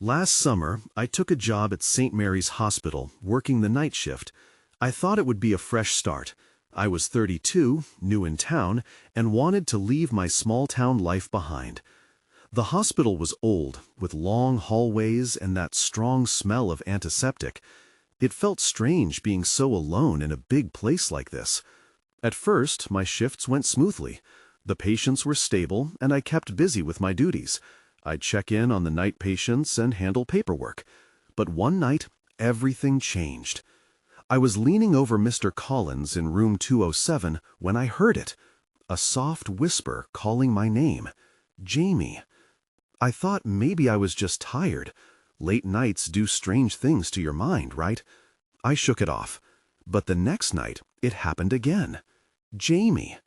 Last summer, I took a job at St. Mary's Hospital, working the night shift. I thought it would be a fresh start. I was 32, new in town, and wanted to leave my small-town life behind. The hospital was old, with long hallways and that strong smell of antiseptic. It felt strange being so alone in a big place like this. At first, my shifts went smoothly. The patients were stable, and I kept busy with my duties. I'd check in on the night patients and handle paperwork. But one night, everything changed. I was leaning over Mr. Collins in room 207 when I heard it. A soft whisper calling my name. Jamie. I thought maybe I was just tired. Late nights do strange things to your mind, right? I shook it off. But the next night, it happened again. Jamie.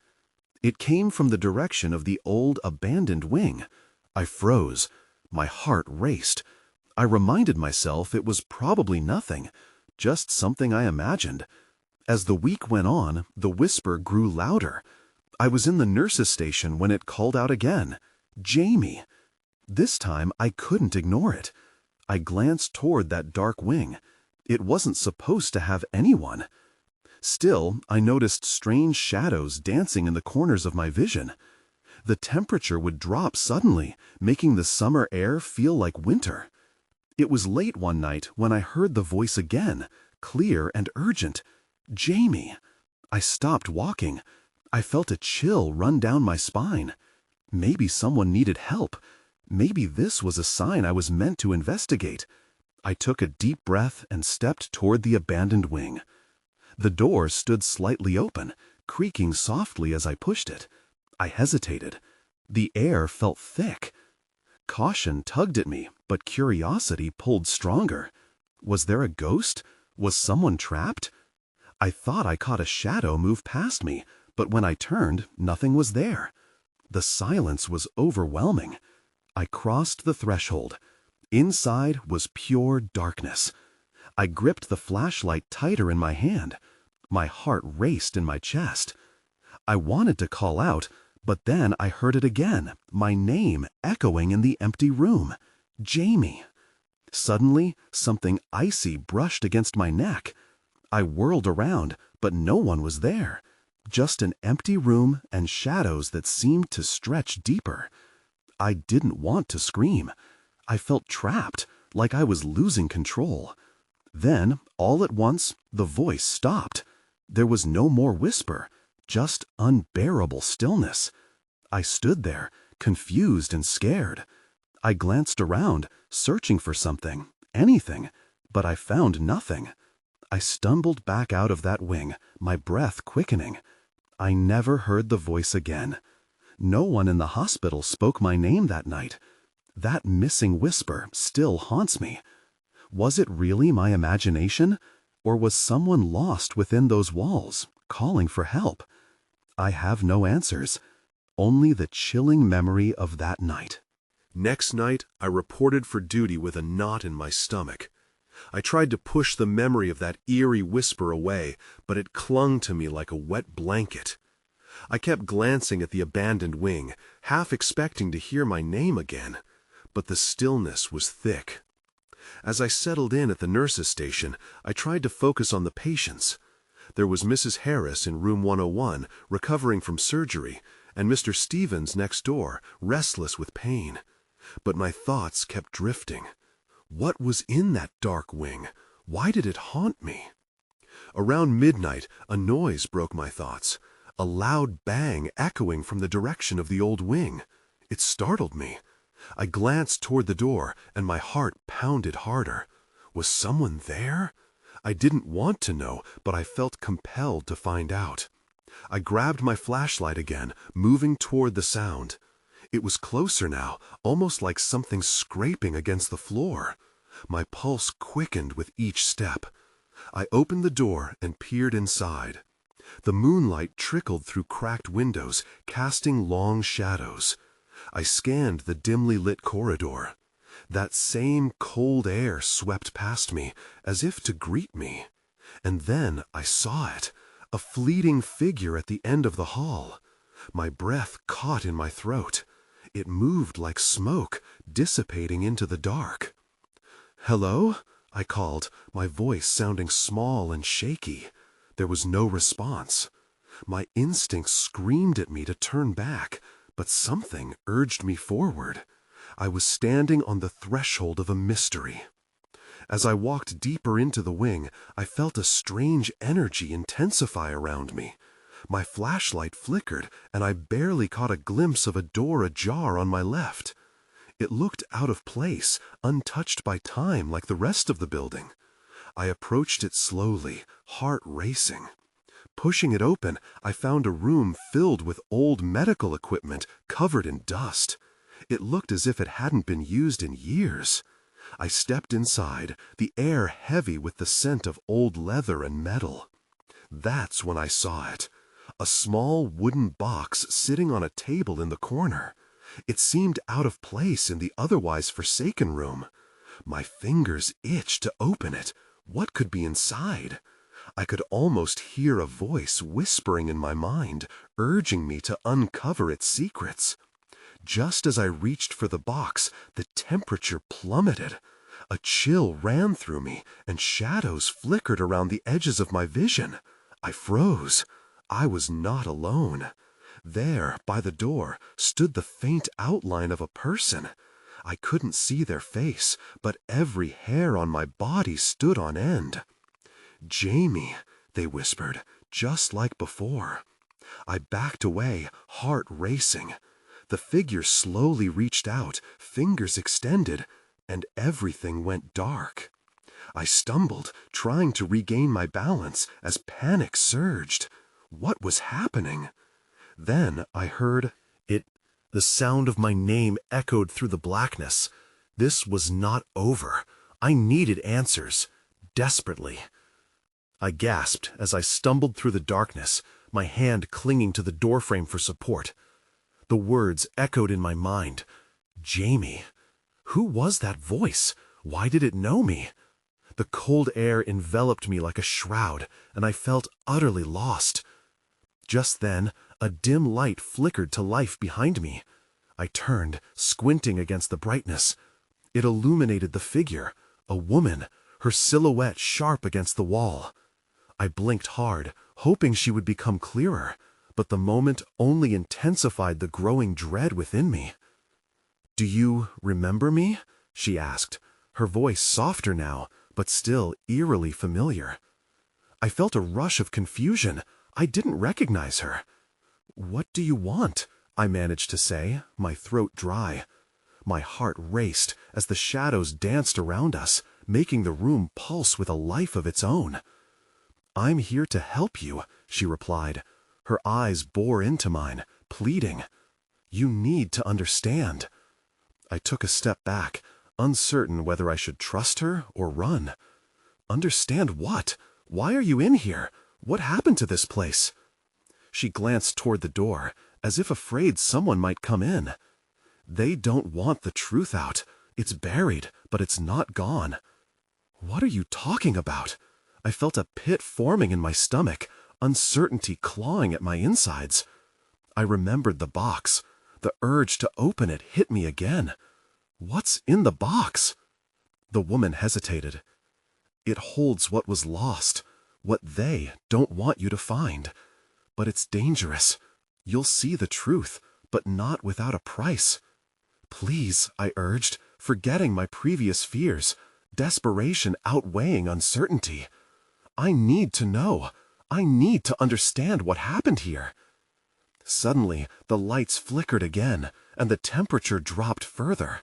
It came from the direction of the old abandoned wing. I froze. My heart raced. I reminded myself it was probably nothing, just something I imagined. As the week went on, the whisper grew louder. I was in the nurse's station when it called out again. Jamie. This time I couldn't ignore it. I glanced toward that dark wing. It wasn't supposed to have anyone. Still, I noticed strange shadows dancing in the corners of my vision. The temperature would drop suddenly, making the summer air feel like winter. It was late one night when I heard the voice again, clear and urgent. Jamie. I stopped walking. I felt a chill run down my spine. Maybe someone needed help. Maybe this was a sign I was meant to investigate. I took a deep breath and stepped toward the abandoned wing. The door stood slightly open, creaking softly as I pushed it. I hesitated. The air felt thick. Caution tugged at me, but curiosity pulled stronger. Was there a ghost? Was someone trapped? I thought I caught a shadow move past me, but when I turned, nothing was there. The silence was overwhelming. I crossed the threshold. Inside was pure darkness. I gripped the flashlight tighter in my hand. My heart raced in my chest. I wanted to call out, but then I heard it again, my name echoing in the empty room. Jamie. Suddenly, something icy brushed against my neck. I whirled around, but no one was there. Just an empty room and shadows that seemed to stretch deeper. I didn't want to scream. I felt trapped, like I was losing control. Then, all at once, the voice stopped. There was no more whisper, just unbearable stillness. I stood there, confused and scared. I glanced around, searching for something, anything, but I found nothing. I stumbled back out of that wing, my breath quickening. I never heard the voice again. No one in the hospital spoke my name that night. That missing whisper still haunts me. Was it really my imagination, or was someone lost within those walls, calling for help? I have no answers, only the chilling memory of that night. Next night, I reported for duty with a knot in my stomach. I tried to push the memory of that eerie whisper away, but it clung to me like a wet blanket. I kept glancing at the abandoned wing, half expecting to hear my name again, but the stillness was thick. As I settled in at the nurse's station, I tried to focus on the patients. There was Mrs. Harris in room 101, recovering from surgery, and Mr. Stevens next door, restless with pain. But my thoughts kept drifting. What was in that dark wing? Why did it haunt me? Around midnight, a noise broke my thoughts. A loud bang echoing from the direction of the old wing. It startled me. I glanced toward the door, and my heart pounded harder. Was someone there? I didn't want to know, but I felt compelled to find out. I grabbed my flashlight again, moving toward the sound. It was closer now, almost like something scraping against the floor. My pulse quickened with each step. I opened the door and peered inside. The moonlight trickled through cracked windows, casting long shadows. I scanned the dimly lit corridor. That same cold air swept past me, as if to greet me. And then I saw it, a fleeting figure at the end of the hall. My breath caught in my throat. It moved like smoke, dissipating into the dark. "Hello?" I called, my voice sounding small and shaky. There was no response. My instincts screamed at me to turn back, but something urged me forward. I was standing on the threshold of a mystery. As I walked deeper into the wing, I felt a strange energy intensify around me. My flashlight flickered, and I barely caught a glimpse of a door ajar on my left. It looked out of place, untouched by time like the rest of the building. I approached it slowly, heart racing. Pushing it open, I found a room filled with old medical equipment covered in dust. It looked as if it hadn't been used in years. I stepped inside, the air heavy with the scent of old leather and metal. That's when I saw it. A small wooden box sitting on a table in the corner. It seemed out of place in the otherwise forsaken room. My fingers itched to open it. What could be inside? I could almost hear a voice whispering in my mind, urging me to uncover its secrets. Just as I reached for the box, the temperature plummeted. A chill ran through me, and shadows flickered around the edges of my vision. I froze. I was not alone. There, by the door, stood the faint outline of a person. I couldn't see their face, but every hair on my body stood on end. "Jamie," they whispered, just like before. I backed away, heart racing. The figure slowly reached out, fingers extended, and everything went dark. I stumbled, trying to regain my balance as panic surged. What was happening? Then I heard it. The sound of my name echoed through the blackness. This was not over. I needed answers, desperately. I gasped as I stumbled through the darkness, my hand clinging to the doorframe for support. The words echoed in my mind. Jamie. Who was that voice? Why did it know me? The cold air enveloped me like a shroud, and I felt utterly lost. Just then, a dim light flickered to life behind me. I turned, squinting against the brightness. It illuminated the figure, a woman, her silhouette sharp against the wall. I blinked hard, hoping she would become clearer, but the moment only intensified the growing dread within me. "Do you remember me?" she asked, her voice softer now, but still eerily familiar. I felt a rush of confusion. I didn't recognize her. "What do you want?" I managed to say, my throat dry. My heart raced as the shadows danced around us, making the room pulse with a life of its own. "I'm here to help you," she replied. Her eyes bore into mine, pleading. "You need to understand." I took a step back, uncertain whether I should trust her or run. "Understand what? Why are you in here? What happened to this place?" She glanced toward the door, as if afraid someone might come in. "They don't want the truth out. It's buried, but it's not gone." "What are you talking about?" I felt a pit forming in my stomach, uncertainty clawing at my insides. I remembered the box. The urge to open it hit me again. "What's in the box?" The woman hesitated. "It holds what was lost, what they don't want you to find. But it's dangerous. You'll see the truth, but not without a price." "Please," I urged, forgetting my previous fears, desperation outweighing uncertainty. "I need to know. I need to understand what happened here." Suddenly, the lights flickered again, and the temperature dropped further.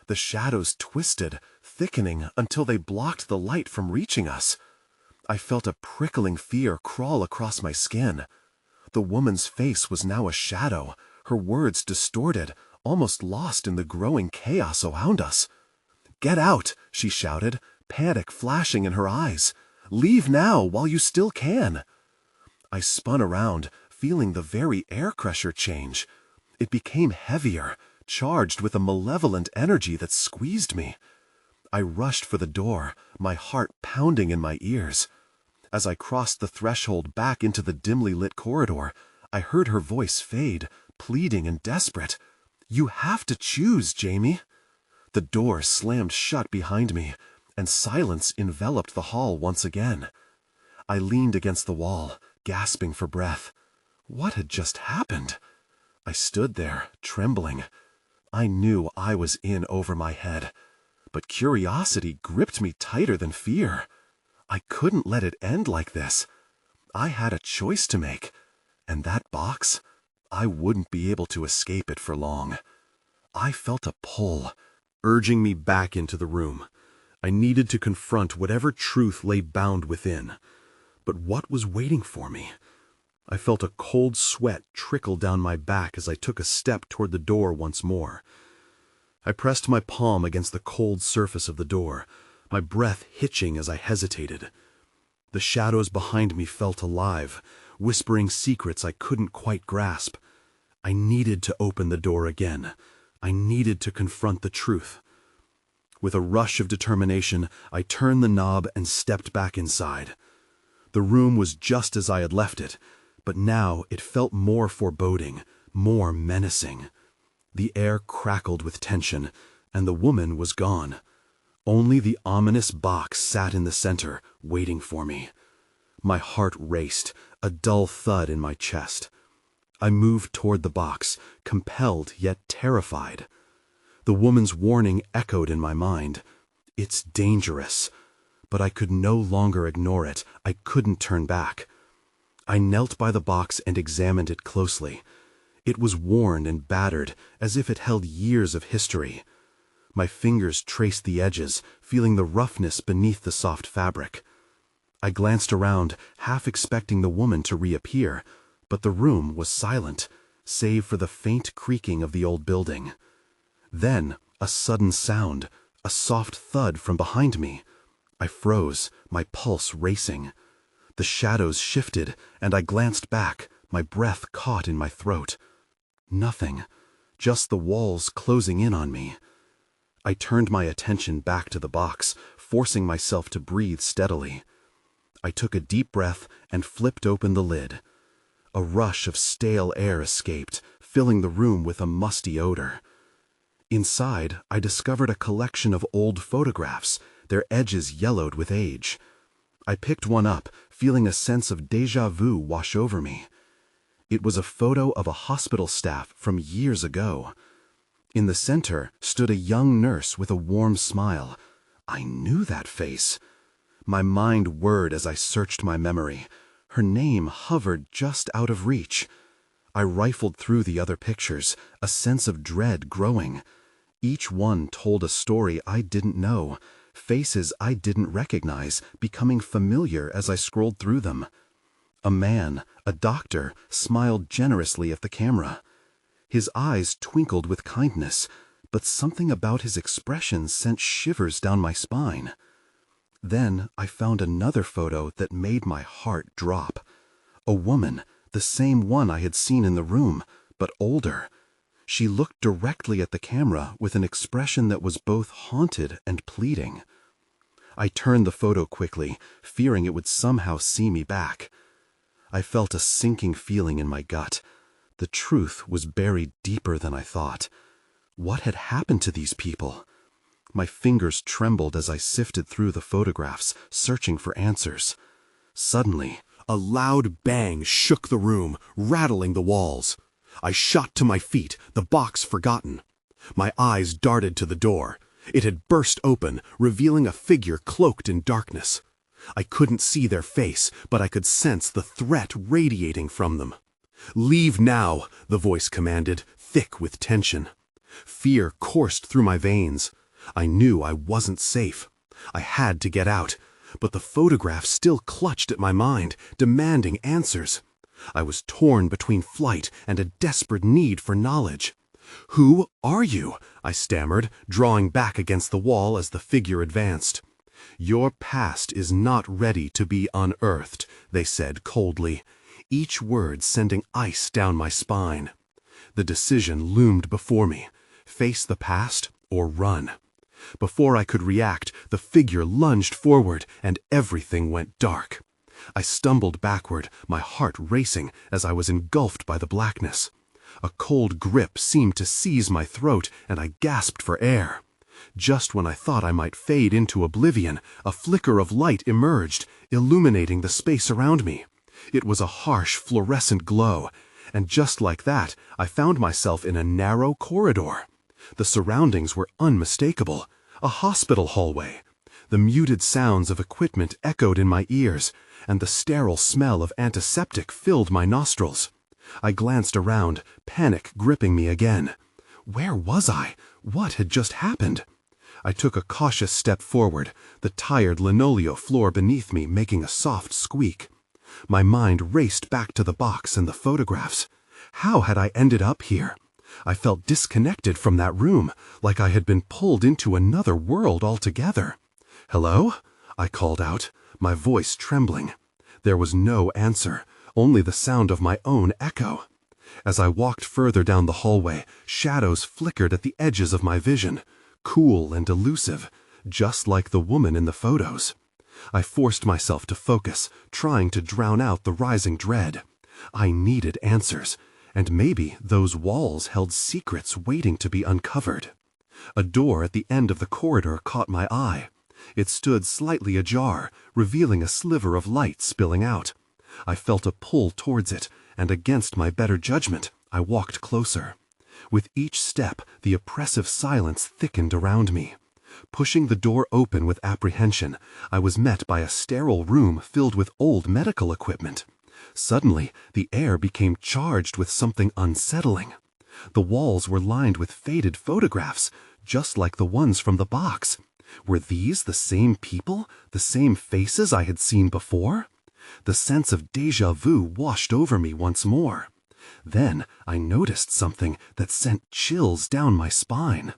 The shadows twisted, thickening until they blocked the light from reaching us. I felt a prickling fear crawl across my skin. The woman's face was now a shadow, her words distorted, almost lost in the growing chaos around us. "Get out!" she shouted, panic flashing in her eyes. "Leave now while you still can." I spun around, feeling the very air pressure change. It became heavier, charged with a malevolent energy that squeezed me. I rushed for the door, my heart pounding in my ears. As I crossed the threshold back into the dimly lit corridor, I heard her voice fade, pleading and desperate. "You have to choose, Jamie." The door slammed shut behind me, and silence enveloped the hall once again. I leaned against the wall, gasping for breath. What had just happened? I stood there, trembling. I knew I was in over my head, but curiosity gripped me tighter than fear. I couldn't let it end like this. I had a choice to make, and that box, I wouldn't be able to escape it for long. I felt a pull, urging me back into the room. I needed to confront whatever truth lay bound within. But what was waiting for me? I felt a cold sweat trickle down my back as I took a step toward the door once more. I pressed my palm against the cold surface of the door, my breath hitching as I hesitated. The shadows behind me felt alive, whispering secrets I couldn't quite grasp. I needed to open the door again. I needed to confront the truth. With a rush of determination, I turned the knob and stepped back inside. The room was just as I had left it, but now it felt more foreboding, more menacing. The air crackled with tension, and the woman was gone. Only the ominous box sat in the center, waiting for me. My heart raced, a dull thud in my chest. I moved toward the box, compelled yet terrified. The woman's warning echoed in my mind. It's dangerous. But I could no longer ignore it. I couldn't turn back. I knelt by the box and examined it closely. It was worn and battered, as if it held years of history. My fingers traced the edges, feeling the roughness beneath the soft fabric. I glanced around, half expecting the woman to reappear, but the room was silent, save for the faint creaking of the old building. Then, a sudden sound, a soft thud from behind me. I froze, my pulse racing. The shadows shifted, and I glanced back, my breath caught in my throat. Nothing, just the walls closing in on me. I turned my attention back to the box, forcing myself to breathe steadily. I took a deep breath and flipped open the lid. A rush of stale air escaped, filling the room with a musty odor. Inside, I discovered a collection of old photographs, their edges yellowed with age. I picked one up, feeling a sense of déjà vu wash over me. It was a photo of a hospital staff from years ago. In the center stood a young nurse with a warm smile. I knew that face. My mind whirred as I searched my memory. Her name hovered just out of reach. I rifled through the other pictures, a sense of dread growing. Each one told a story I didn't know, faces I didn't recognize, becoming familiar as I scrolled through them. A man, a doctor, smiled generously at the camera. His eyes twinkled with kindness, but something about his expression sent shivers down my spine. Then I found another photo that made my heart drop. A woman, the same one I had seen in the room, but older. She looked directly at the camera with an expression that was both haunted and pleading. I turned the photo quickly, fearing it would somehow see me back. I felt a sinking feeling in my gut. The truth was buried deeper than I thought. What had happened to these people? My fingers trembled as I sifted through the photographs, searching for answers. Suddenly, a loud bang shook the room, rattling the walls. I shot to my feet, the box forgotten. My eyes darted to the door. It had burst open, revealing a figure cloaked in darkness. I couldn't see their face, but I could sense the threat radiating from them. "Leave now," the voice commanded, thick with tension. Fear coursed through my veins. I knew I wasn't safe. I had to get out, but the photograph still clutched at my mind, demanding answers. I was torn between flight and a desperate need for knowledge. "Who are you?" I stammered, drawing back against the wall as the figure advanced. "Your past is not ready to be unearthed," they said coldly, each word sending ice down my spine. The decision loomed before me: face the past or run. Before I could react, the figure lunged forward and everything went dark. I stumbled backward, my heart racing as I was engulfed by the blackness. A cold grip seemed to seize my throat and I gasped for air. Just when I thought I might fade into oblivion, a flicker of light emerged, illuminating the space around me. It was a harsh, fluorescent glow, and just like that, I found myself in a narrow corridor. The surroundings were unmistakable. A hospital hallway. The muted sounds of equipment echoed in my ears, and the sterile smell of antiseptic filled my nostrils. I glanced around, panic gripping me again. Where was I? What had just happened? I took a cautious step forward, the tired linoleum floor beneath me making a soft squeak. My mind raced back to the box and the photographs. How had I ended up here? I felt disconnected from that room, like I had been pulled into another world altogether. "Hello?" I called out, my voice trembling. There was no answer, only the sound of my own echo. As I walked further down the hallway, shadows flickered at the edges of my vision, cool and elusive, just like the woman in the photos. I forced myself to focus, trying to drown out the rising dread. I needed answers, and maybe those walls held secrets waiting to be uncovered. A door at the end of the corridor caught my eye. It stood slightly ajar, revealing a sliver of light spilling out. I felt a pull towards it, and against my better judgment, I walked closer. With each step, the oppressive silence thickened around me. Pushing the door open with apprehension, I was met by a sterile room filled with old medical equipment. Suddenly, the air became charged with something unsettling. The walls were lined with faded photographs, just like the ones from the box. Were these the same people, the same faces I had seen before? The sense of déjà vu washed over me once more. Then I noticed something that sent chills down my spine.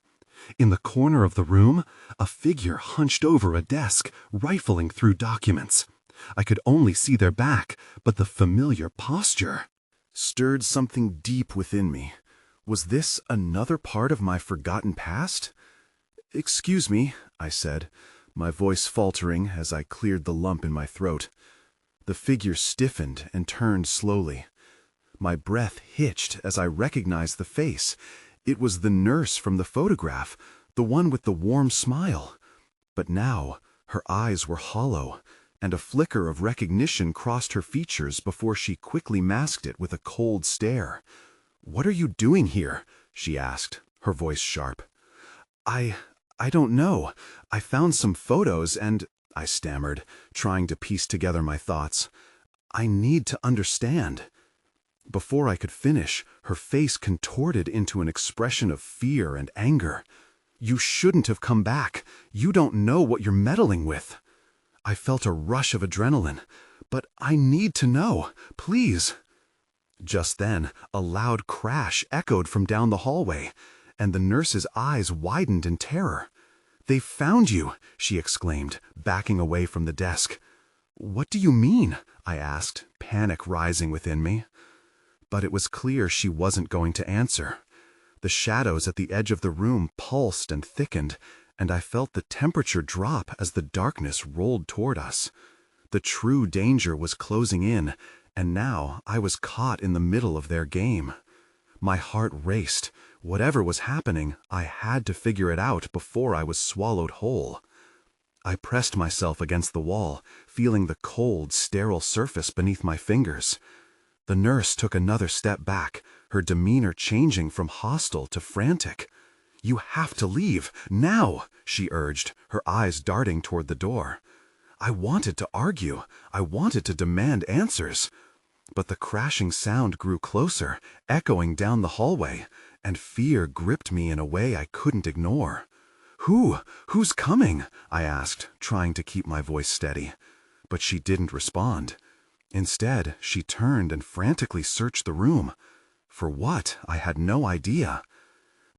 In the corner of the room, a figure hunched over a desk, rifling through documents. I could only see their back, but the familiar posture stirred something deep within me. Was this another part of my forgotten past? "Excuse me," I said, my voice faltering as I cleared the lump in my throat. The figure stiffened and turned slowly. My breath hitched as I recognized the face. It was the nurse from the photograph, the one with the warm smile. But now, her eyes were hollow, and a flicker of recognition crossed her features before she quickly masked it with a cold stare. "What are you doing here?" she asked, her voice sharp. I don't know. I found some photos and," I stammered, trying to piece together my thoughts. "I need to understand." Before I could finish, her face contorted into an expression of fear and anger. "You shouldn't have come back. You don't know what you're meddling with." I felt a rush of adrenaline. "But I need to know. Please." Just then, a loud crash echoed from down the hallway, and the nurse's eyes widened in terror. "They found you!" she exclaimed, backing away from the desk. "What do you mean?" I asked, panic rising within me. But it was clear she wasn't going to answer. The shadows at the edge of the room pulsed and thickened, and I felt the temperature drop as the darkness rolled toward us. The true danger was closing in, and now I was caught in the middle of their game. My heart raced. Whatever was happening, I had to figure it out before I was swallowed whole. I pressed myself against the wall, feeling the cold, sterile surface beneath my fingers. The nurse took another step back, her demeanor changing from hostile to frantic. "You have to leave, now," she urged, her eyes darting toward the door. I wanted to argue. I wanted to demand answers. But the crashing sound grew closer, echoing down the hallway, and fear gripped me in a way I couldn't ignore. Who's coming?" I asked, trying to keep my voice steady. But she didn't respond. Instead, she turned and frantically searched the room. For what, I had no idea.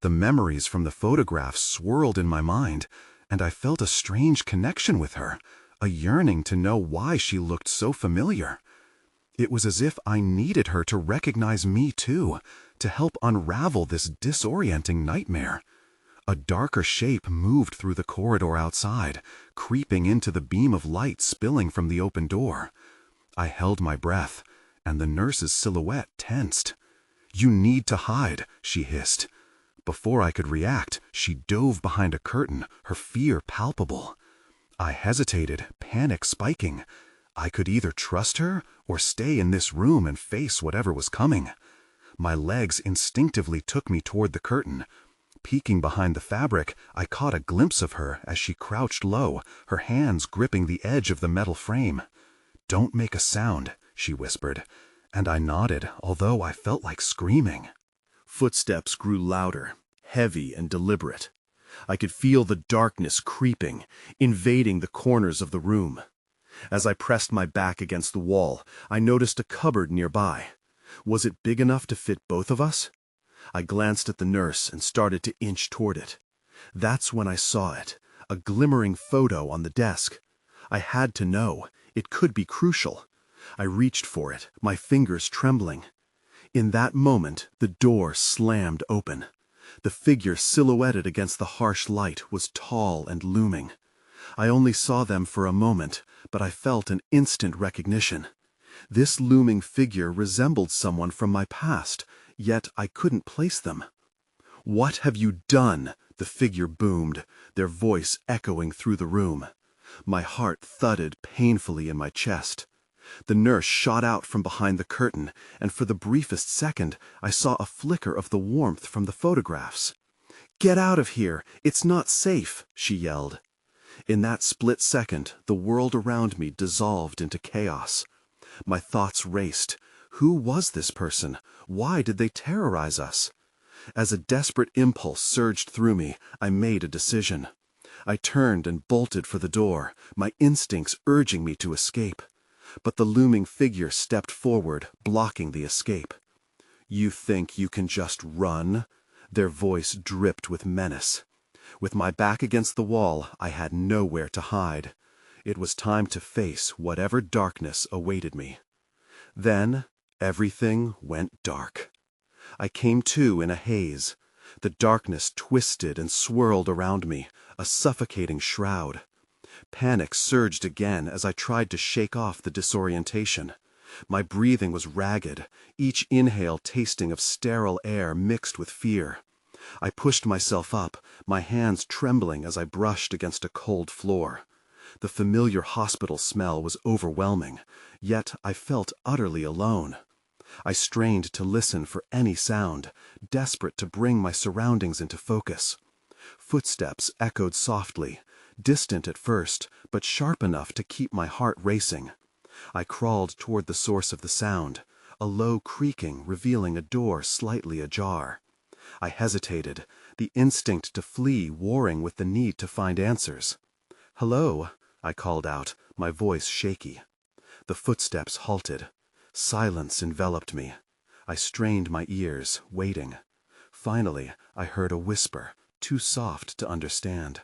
The memories from the photographs swirled in my mind, and I felt a strange connection with her, a yearning to know why she looked so familiar. It was as if I needed her to recognize me too, to help unravel this disorienting nightmare. A darker shape moved through the corridor outside, creeping into the beam of light spilling from the open door. I held my breath, and the nurse's silhouette tensed. "You need to hide," she hissed. Before I could react, she dove behind a curtain, her fear palpable. I hesitated, panic spiking. I could either trust her or stay in this room and face whatever was coming. My legs instinctively took me toward the curtain. Peeking behind the fabric, I caught a glimpse of her as she crouched low, her hands gripping the edge of the metal frame. "Don't make a sound," she whispered, and I nodded, although I felt like screaming. Footsteps grew louder, heavy and deliberate. I could feel the darkness creeping, invading the corners of the room. As I pressed my back against the wall, I noticed a cupboard nearby. Was it big enough to fit both of us? I glanced at the nurse and started to inch toward it. That's when I saw it, a glimmering photo on the desk. I had to know. It could be crucial. I reached for it, my fingers trembling. In that moment, the door slammed open. The figure silhouetted against the harsh light was tall and looming. I only saw them for a moment, but I felt an instant recognition. This looming figure resembled someone from my past, yet I couldn't place them. "What have you done?" the figure boomed, their voice echoing through the room. My heart thudded painfully in my chest. The nurse shot out from behind the curtain, and for the briefest second, I saw a flicker of the warmth from the photographs. "Get out of here! It's not safe!" she yelled. In that split second, the world around me dissolved into chaos. My thoughts raced. Who was this person? Why did they terrorize us? As a desperate impulse surged through me, I made a decision. I turned and bolted for the door, my instincts urging me to escape. But the looming figure stepped forward, blocking the escape. "You think you can just run?" Their voice dripped with menace. With my back against the wall, I had nowhere to hide. It was time to face whatever darkness awaited me. Then, everything went dark. I came to in a haze. The darkness twisted and swirled around me, a suffocating shroud. Panic surged again as I tried to shake off the disorientation. My breathing was ragged, each inhale tasting of sterile air mixed with fear. I pushed myself up, my hands trembling as I brushed against a cold floor. The familiar hospital smell was overwhelming, yet I felt utterly alone. I strained to listen for any sound, desperate to bring my surroundings into focus. Footsteps echoed softly, distant at first, but sharp enough to keep my heart racing. I crawled toward the source of the sound, a low creaking revealing a door slightly ajar. I hesitated, the instinct to flee warring with the need to find answers. "Hello," I called out, my voice shaky. The footsteps halted. Silence enveloped me. I strained my ears, waiting. Finally, I heard a whisper, too soft to understand.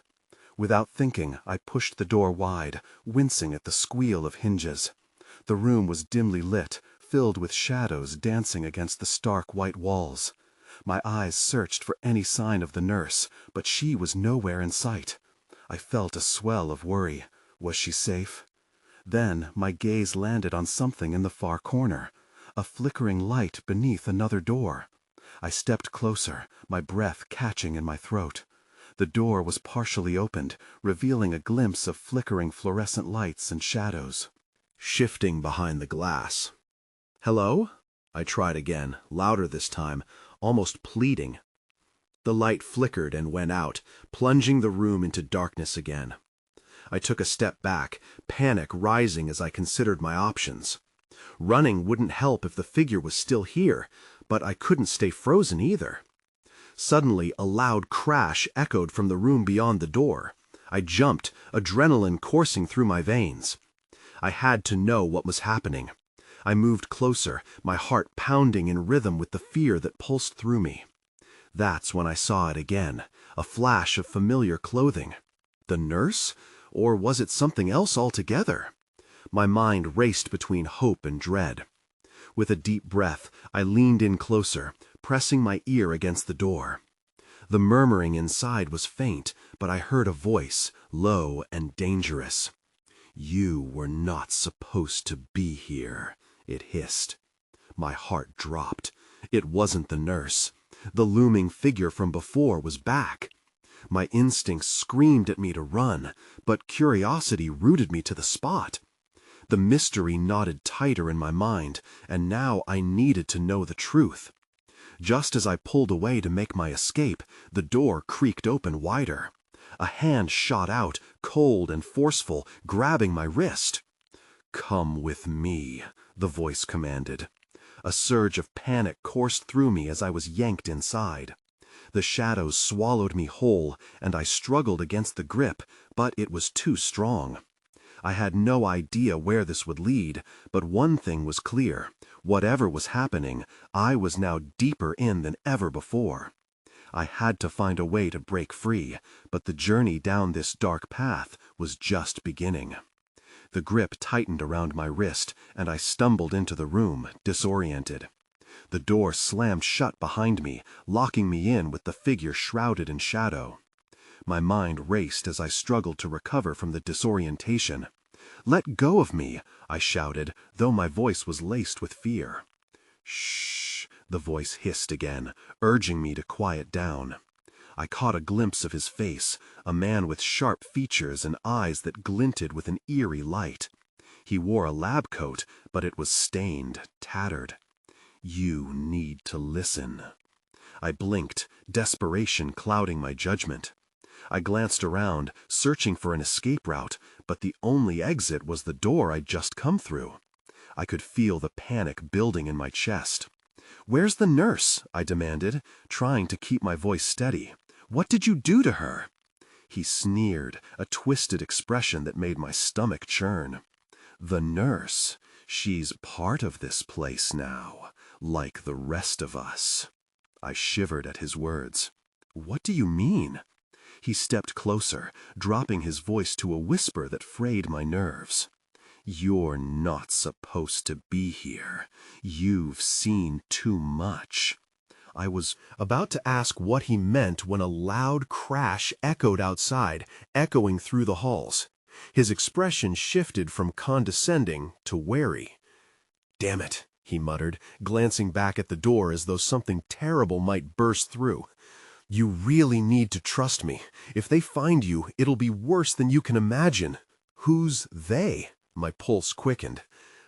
Without thinking, I pushed the door wide, wincing at the squeal of hinges. The room was dimly lit, filled with shadows dancing against the stark white walls. My eyes searched for any sign of the nurse, but she was nowhere in sight. I felt a swell of worry. Was she safe? Then my gaze landed on something in the far corner, a flickering light beneath another door. I stepped closer, my breath catching in my throat. The door was partially opened, revealing a glimpse of flickering fluorescent lights and shadows. Shifting behind the glass. "Hello?" I tried again, louder this time, almost pleading. The light flickered and went out, plunging the room into darkness again. I took a step back, panic rising as I considered my options. Running wouldn't help if the figure was still here, but I couldn't stay frozen either. Suddenly, a loud crash echoed from the room beyond the door. I jumped, adrenaline coursing through my veins. I had to know what was happening. I moved closer, my heart pounding in rhythm with the fear that pulsed through me. That's when I saw it again, a flash of familiar clothing. The nurse? Or was it something else altogether? My mind raced between hope and dread. With a deep breath, I leaned in closer, pressing my ear against the door. The murmuring inside was faint, but I heard a voice, low and dangerous. "You were not supposed to be here," it hissed. My heart dropped. It wasn't the nurse. The looming figure from before was back. My instincts screamed at me to run, but curiosity rooted me to the spot. The mystery knotted tighter in my mind, and now I needed to know the truth. Just as I pulled away to make my escape, the door creaked open wider. A hand shot out, cold and forceful, grabbing my wrist. "Come with me," the voice commanded. A surge of panic coursed through me as I was yanked inside. The shadows swallowed me whole, and I struggled against the grip, but it was too strong. I had no idea where this would lead, but one thing was clear. Whatever was happening, I was now deeper in than ever before. I had to find a way to break free, but the journey down this dark path was just beginning. The grip tightened around my wrist, and I stumbled into the room, disoriented. The door slammed shut behind me, locking me in with the figure shrouded in shadow. My mind raced as I struggled to recover from the disorientation. "Let go of me," I shouted, though my voice was laced with fear. "Shh," the voice hissed again, urging me to quiet down. I caught a glimpse of his face, a man with sharp features and eyes that glinted with an eerie light. He wore a lab coat, but it was stained, tattered. "You need to listen." I blinked, desperation clouding my judgment. I glanced around, searching for an escape route, but the only exit was the door I'd just come through. I could feel the panic building in my chest. "Where's the nurse?" I demanded, trying to keep my voice steady. "What did you do to her?" He sneered, a twisted expression that made my stomach churn. "The nurse, she's part of this place now, like the rest of us." I shivered at his words. "What do you mean?" He stepped closer, dropping his voice to a whisper that frayed my nerves. "You're not supposed to be here. You've seen too much." I was about to ask what he meant when a loud crash echoed outside, echoing through the halls. His expression shifted from condescending to wary. "Damn it," he muttered, glancing back at the door as though something terrible might burst through. "You really need to trust me. If they find you, it'll be worse than you can imagine." "Who's they?" My pulse quickened.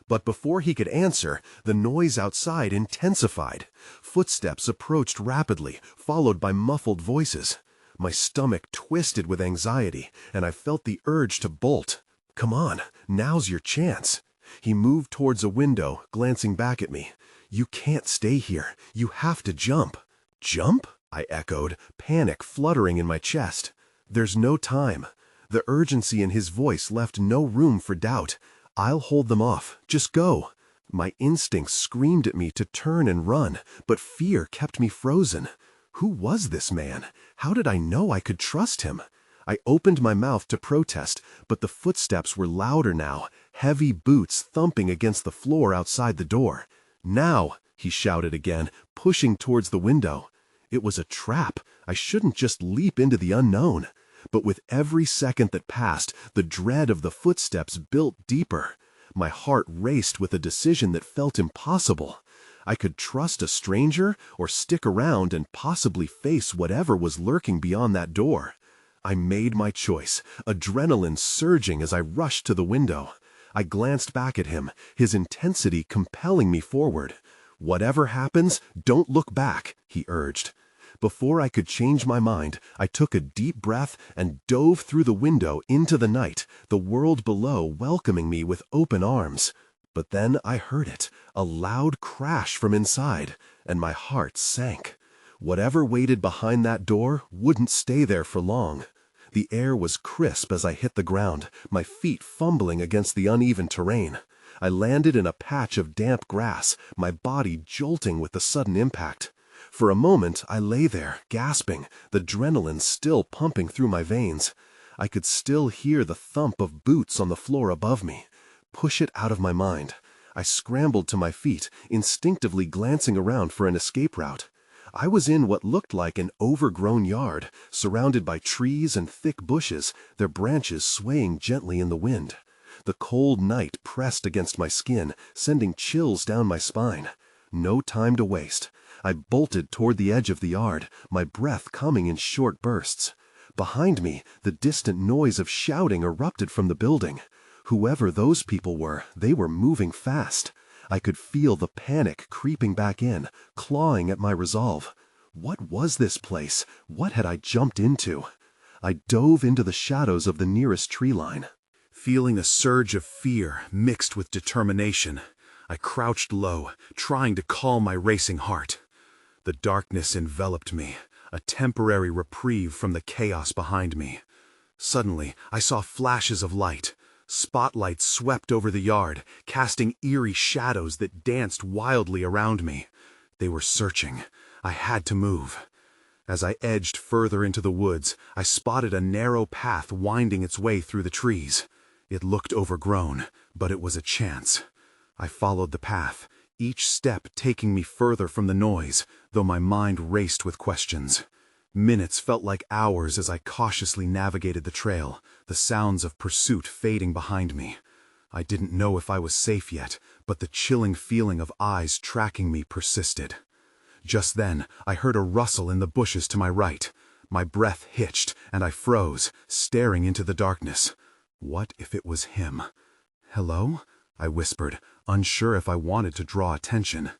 But before he could answer, the noise outside intensified. Footsteps approached rapidly, followed by muffled voices. My stomach twisted with anxiety, and I felt the urge to bolt. "Come on, now's your chance." He moved towards a window, glancing back at me. "You can't stay here. You have to jump." "Jump?" I echoed, panic fluttering in my chest. "There's no time." The urgency in his voice left no room for doubt. "I'll hold them off. Just go." My instincts screamed at me to turn and run, but fear kept me frozen. Who was this man? How did I know I could trust him? I opened my mouth to protest, but the footsteps were louder now, heavy boots thumping against the floor outside the door. "Now!" he shouted again, pushing towards the window. It was a trap. I shouldn't just leap into the unknown. But with every second that passed, the dread of the footsteps built deeper. My heart raced with a decision that felt impossible. I could trust a stranger or stick around and possibly face whatever was lurking beyond that door. I made my choice, adrenaline surging as I rushed to the window. I glanced back at him, his intensity compelling me forward. "Whatever happens, don't look back," he urged. Before I could change my mind, I took a deep breath and dove through the window into the night, the world below welcoming me with open arms. But then I heard it, a loud crash from inside, and my heart sank. Whatever waited behind that door wouldn't stay there for long. The air was crisp as I hit the ground, my feet fumbling against the uneven terrain. I landed in a patch of damp grass, my body jolting with the sudden impact. For a moment, I lay there, gasping, the adrenaline still pumping through my veins. I could still hear the thump of boots on the floor above me. Push it out of my mind. I scrambled to my feet, instinctively glancing around for an escape route. I was in what looked like an overgrown yard, surrounded by trees and thick bushes, their branches swaying gently in the wind. The cold night pressed against my skin, sending chills down my spine. No time to waste. I bolted toward the edge of the yard, my breath coming in short bursts. Behind me, the distant noise of shouting erupted from the building. Whoever those people were, they were moving fast. I could feel the panic creeping back in, clawing at my resolve. What was this place? What had I jumped into? I dove into the shadows of the nearest tree line. Feeling a surge of fear mixed with determination, I crouched low, trying to calm my racing heart. The darkness enveloped me, a temporary reprieve from the chaos behind me. Suddenly, I saw flashes of light. Spotlights swept over the yard, casting eerie shadows that danced wildly around me. They were searching. I had to move. As I edged further into the woods, I spotted a narrow path winding its way through the trees. It looked overgrown, but it was a chance. I followed the path, each step taking me further from the noise, though my mind raced with questions. Minutes felt like hours as I cautiously navigated the trail, the sounds of pursuit fading behind me. I didn't know if I was safe yet, but the chilling feeling of eyes tracking me persisted. Just then, I heard a rustle in the bushes to my right. My breath hitched, and I froze, staring into the darkness. What if it was him? "Hello?" I whispered, unsure if I wanted to draw attention.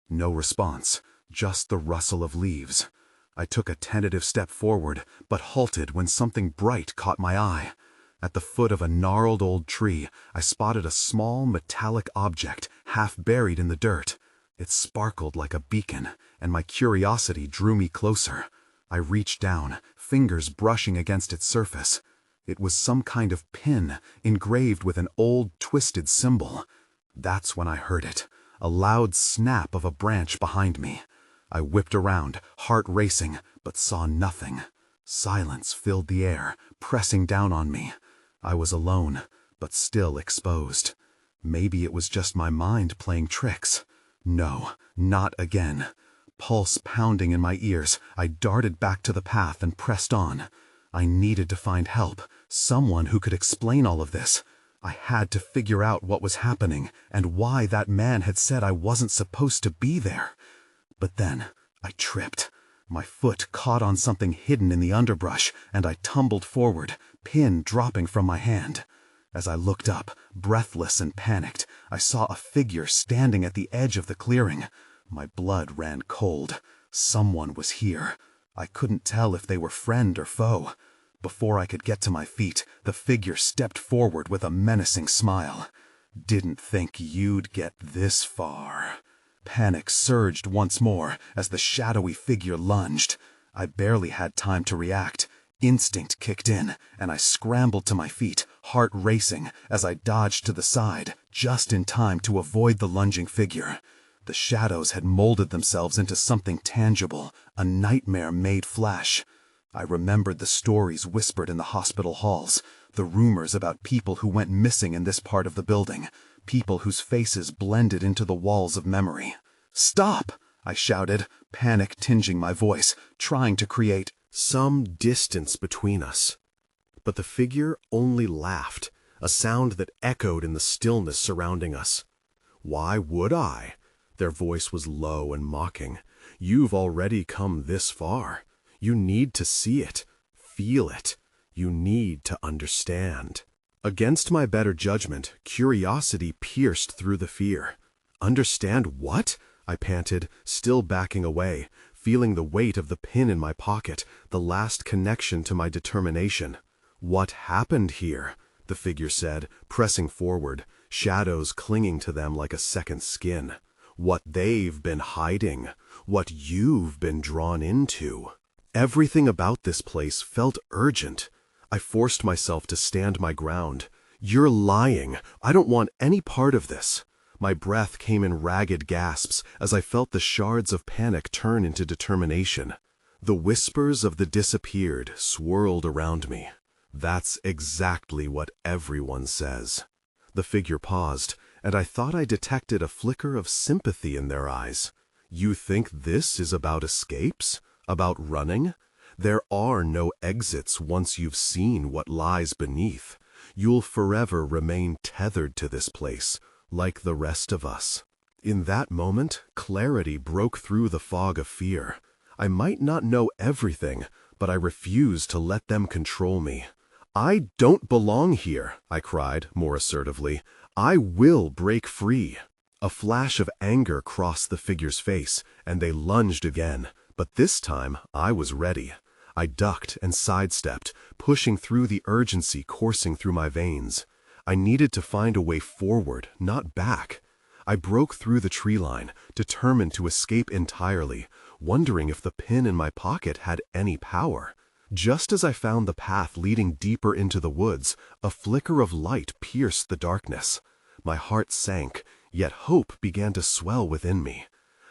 No response, just the rustle of leaves. I took a tentative step forward, but halted when something bright caught my eye. At the foot of a gnarled old tree, I spotted a small metallic object, half buried in the dirt. It sparkled like a beacon, and my curiosity drew me closer. I reached down, fingers brushing against its surface. It was some kind of pin, engraved with an old, twisted symbol. That's when I heard it, a loud snap of a branch behind me. I whipped around, heart racing, but saw nothing. Silence filled the air, pressing down on me. I was alone, but still exposed. Maybe it was just my mind playing tricks. No, not again. Pulse pounding in my ears, I darted back to the path and pressed on. I needed to find help, someone who could explain all of this. I had to figure out what was happening and why that man had said I wasn't supposed to be there. But then, I tripped. My foot caught on something hidden in the underbrush, and I tumbled forward, pin dropping from my hand. As I looked up, breathless and panicked, I saw a figure standing at the edge of the clearing. My blood ran cold. Someone was here. I couldn't tell if they were friend or foe. Before I could get to my feet, the figure stepped forward with a menacing smile. "Didn't think you'd get this far." Panic surged once more as the shadowy figure lunged. I barely had time to react. Instinct kicked in, and I scrambled to my feet, heart racing, as I dodged to the side, just in time to avoid the lunging figure. The shadows had molded themselves into something tangible, a nightmare made flesh. I remembered the stories whispered in the hospital halls, the rumors about people who went missing in this part of the building, people whose faces blended into the walls of memory. "Stop!" I shouted, panic tinging my voice, trying to create some distance between us. But the figure only laughed, a sound that echoed in the stillness surrounding us. "Why would I?" Their voice was low and mocking. "You've already come this far. You need to see it, feel it. You need to understand." Against my better judgment, curiosity pierced through the fear. "Understand what?" I panted, still backing away, feeling the weight of the pin in my pocket, the last connection to my determination. "What happened here?" the figure said, pressing forward, shadows clinging to them like a second skin. "What they've been hiding, what you've been drawn into." Everything about this place felt urgent. I forced myself to stand my ground. "You're lying. I don't want any part of this." My breath came in ragged gasps as I felt the shards of panic turn into determination. The whispers of the disappeared swirled around me. "That's exactly what everyone says." The figure paused, and I thought I detected a flicker of sympathy in their eyes. "You think this is about escapes? About running? There are no exits once you've seen what lies beneath. You'll forever remain tethered to this place, like the rest of us." In that moment, clarity broke through the fog of fear. I might not know everything, but I refused to let them control me. "I don't belong here," I cried, more assertively. "I will break free." A flash of anger crossed the figure's face, and they lunged again, but this time I was ready. I ducked and sidestepped, pushing through the urgency coursing through my veins. I needed to find a way forward, not back. I broke through the tree line, determined to escape entirely, wondering if the pin in my pocket had any power. Just as I found the path leading deeper into the woods, a flicker of light pierced the darkness. My heart sank, yet hope began to swell within me.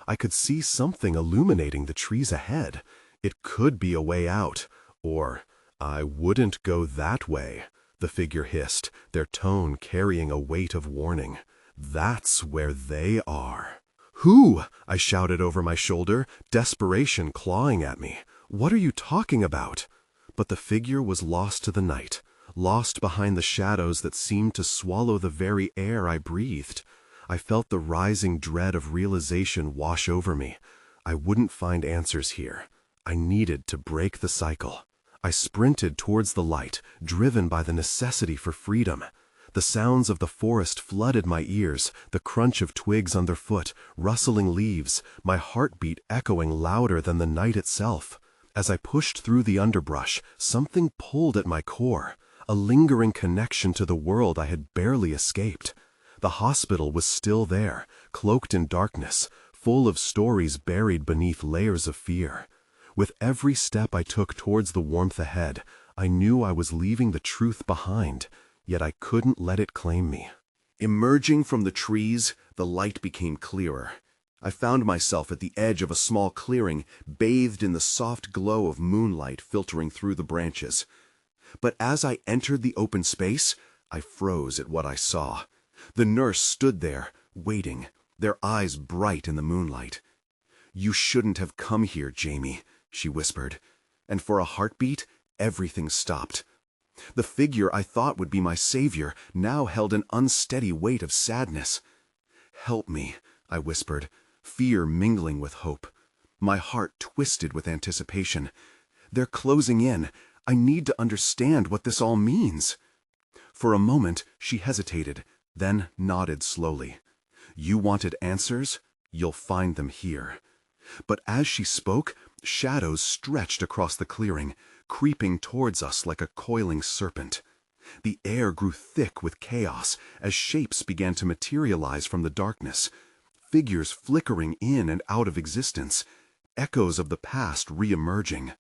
I could see something illuminating the trees ahead. It could be a way out, or I wouldn't go that way, the figure hissed, their tone carrying a weight of warning. "That's where they are." "Who?" I shouted over my shoulder, desperation clawing at me. "What are you talking about?" But the figure was lost to the night, lost behind the shadows that seemed to swallow the very air I breathed. I felt the rising dread of realization wash over me. I wouldn't find answers here. I needed to break the cycle. I sprinted towards the light, driven by the necessity for freedom. The sounds of the forest flooded my ears, the crunch of twigs underfoot, rustling leaves, my heartbeat echoing louder than the night itself. As I pushed through the underbrush, something pulled at my core, a lingering connection to the world I had barely escaped. The hospital was still there, cloaked in darkness, full of stories buried beneath layers of fear. With every step I took towards the warmth ahead, I knew I was leaving the truth behind, yet I couldn't let it claim me. Emerging from the trees, the light became clearer. I found myself at the edge of a small clearing, bathed in the soft glow of moonlight filtering through the branches. But as I entered the open space, I froze at what I saw. The nurse stood there, waiting, their eyes bright in the moonlight. "You shouldn't have come here, Jamie," she whispered, and for a heartbeat, everything stopped. The figure I thought would be my savior now held an unsteady weight of sadness. "Help me," I whispered, fear mingling with hope. My heart twisted with anticipation. "They're closing in. I need to understand what this all means." For a moment, she hesitated, then nodded slowly. "You wanted answers? You'll find them here." But as she spoke, shadows stretched across the clearing, creeping towards us like a coiling serpent. The air grew thick with chaos as shapes began to materialize from the darkness, figures flickering in and out of existence, echoes of the past re-emerging.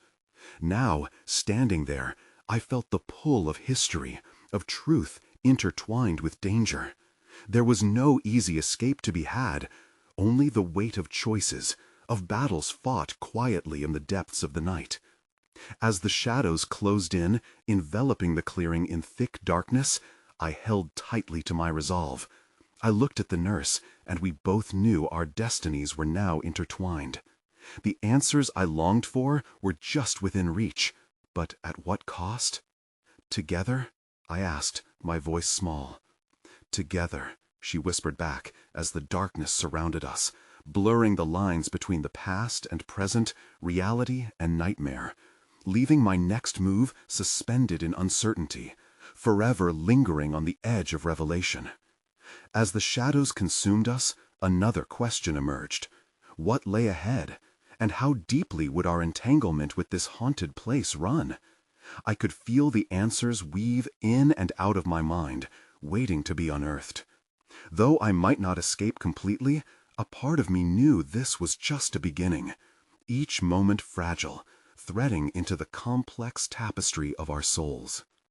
Now, standing there, I felt the pull of history, of truth intertwined with danger. There was no easy escape to be had, only the weight of choices, of battles fought quietly in the depths of the night. As the shadows closed in, enveloping the clearing in thick darkness, I held tightly to my resolve. I looked at the nurse, and we both knew our destinies were now intertwined. The answers I longed for were just within reach, but at what cost? "Together?" I asked, my voice small. "Together," she whispered back as the darkness surrounded us, blurring the lines between the past and present, reality and nightmare, leaving my next move suspended in uncertainty, forever lingering on the edge of revelation. As the shadows consumed us, another question emerged. What lay ahead, and how deeply would our entanglement with this haunted place run? I could feel the answers weave in and out of my mind, waiting to be unearthed. Though I might not escape completely, a part of me knew this was just a beginning, each moment fragile, threading into the complex tapestry of our souls.